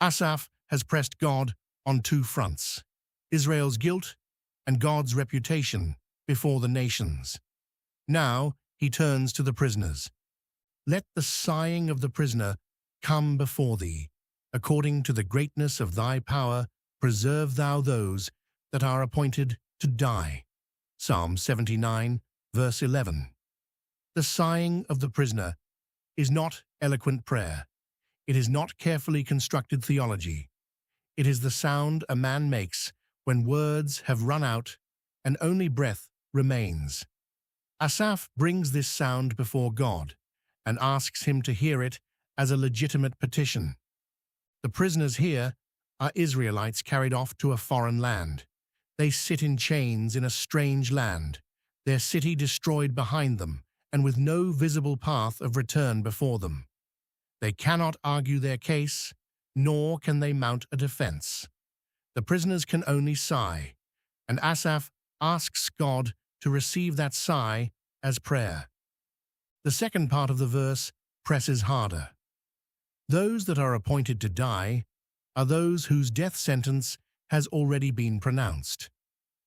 Asaph has pressed God on two fronts: Israel's guilt and God's reputation before the nations. Now he turns to the prisoners. Let the sighing of the prisoner come before thee. According to the greatness of thy power, preserve thou those that are appointed to die. Psalm 79, verse 11. The sighing of the prisoner is not eloquent prayer. It is not carefully constructed theology. It is the sound a man makes when words have run out and only breath remains. Asaph brings this sound before God and asks him to hear it as a legitimate petition. The prisoners here are Israelites carried off to a foreign land. They sit in chains in a strange land, their city destroyed behind them, and with no visible path of return before them. They cannot argue their case, nor can they mount a defense. The prisoners can only sigh, and Asaph asks God to receive that sigh as prayer. The second part of the verse presses harder. Those that are appointed to die are those whose death sentence has already been pronounced.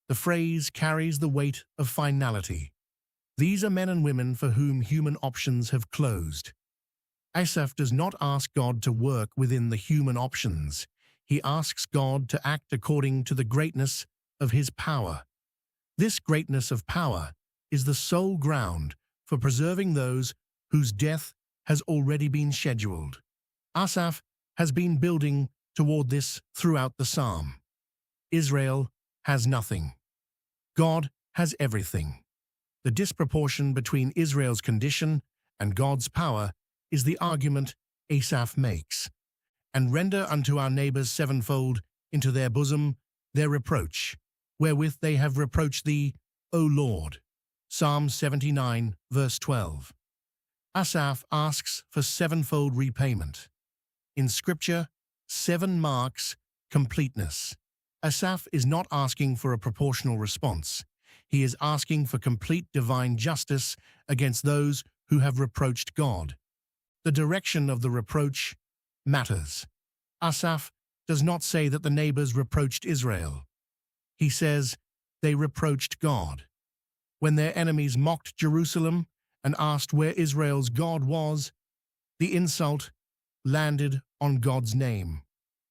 The phrase carries the weight of finality. These are men and women for whom human options have closed. Asaph does not ask God to work within the human options. He asks God to act according to the greatness of his power. This greatness of power is the sole ground for preserving those whose death has already been scheduled. Asaph has been building toward this throughout the psalm. Israel has nothing. God has everything. The disproportion between Israel's condition and God's power is the argument Asaph makes. And render unto our neighbors sevenfold into their bosom their reproach, wherewith they have reproached thee, O Lord. Psalm 79, verse 12. Asaph asks for sevenfold repayment. In Scripture, 7 marks completeness. Asaph is not asking for a proportional response. He is asking for complete divine justice against those who have reproached God. The direction of the reproach matters. Asaph does not say that the neighbors reproached Israel. He says they reproached God. When their enemies mocked Jerusalem and asked where Israel's God was, the insult landed on God's name,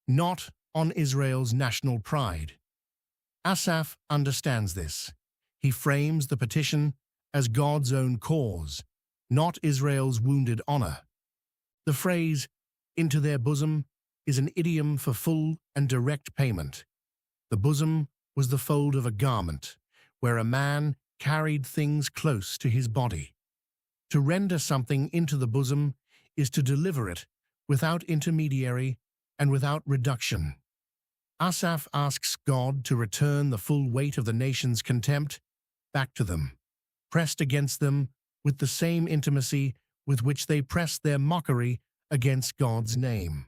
not on Israel's national pride. Asaph understands this. He frames the petition as God's own cause, not Israel's wounded honor. The phrase, into their bosom, is an idiom for full and direct payment. The bosom was the fold of a garment, where a man carried things close to his body. To render something into the bosom is to deliver it without intermediary and without reduction. Asaph asks God to return the full weight of the nation's contempt back to them, pressed against them with the same intimacy with which they pressed their mockery against God's name.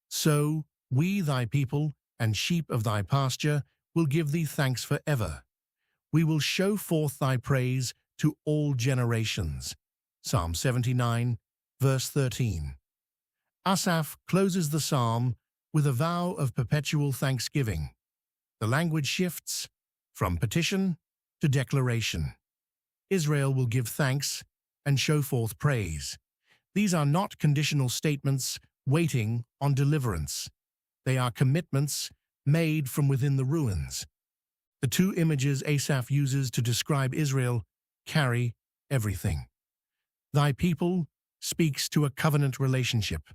So we, thy people, and sheep of thy pasture, will give thee thanks forever. We will show forth thy praise to all generations. Psalm 79, verse 13. Asaph closes the psalm with a vow of perpetual thanksgiving. The language shifts from petition to declaration. Israel will give thanks and show forth praise. These are not conditional statements waiting on deliverance. They are commitments made from within the ruins. The two images Asaph uses to describe Israel carry everything. Thy people speaks to a covenant relationship,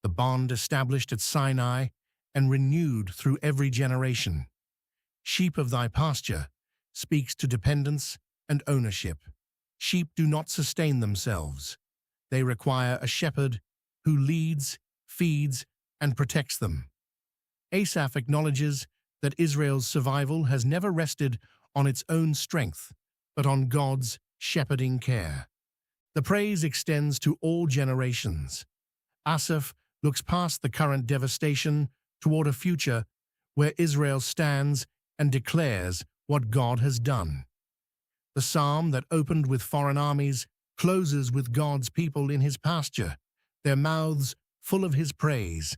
the bond established at Sinai and renewed through every generation. Sheep of thy pasture speaks to dependence and ownership. Sheep do not sustain themselves. They require a shepherd who leads, feeds, and protects them. Asaph acknowledges that Israel's survival has never rested on its own strength, but on God's shepherding care. The praise extends to all generations. Asaph looks past the current devastation toward a future where Israel stands and declares what God has done. The psalm that opened with foreign armies closes with God's people in his pasture, their mouths full of his praise.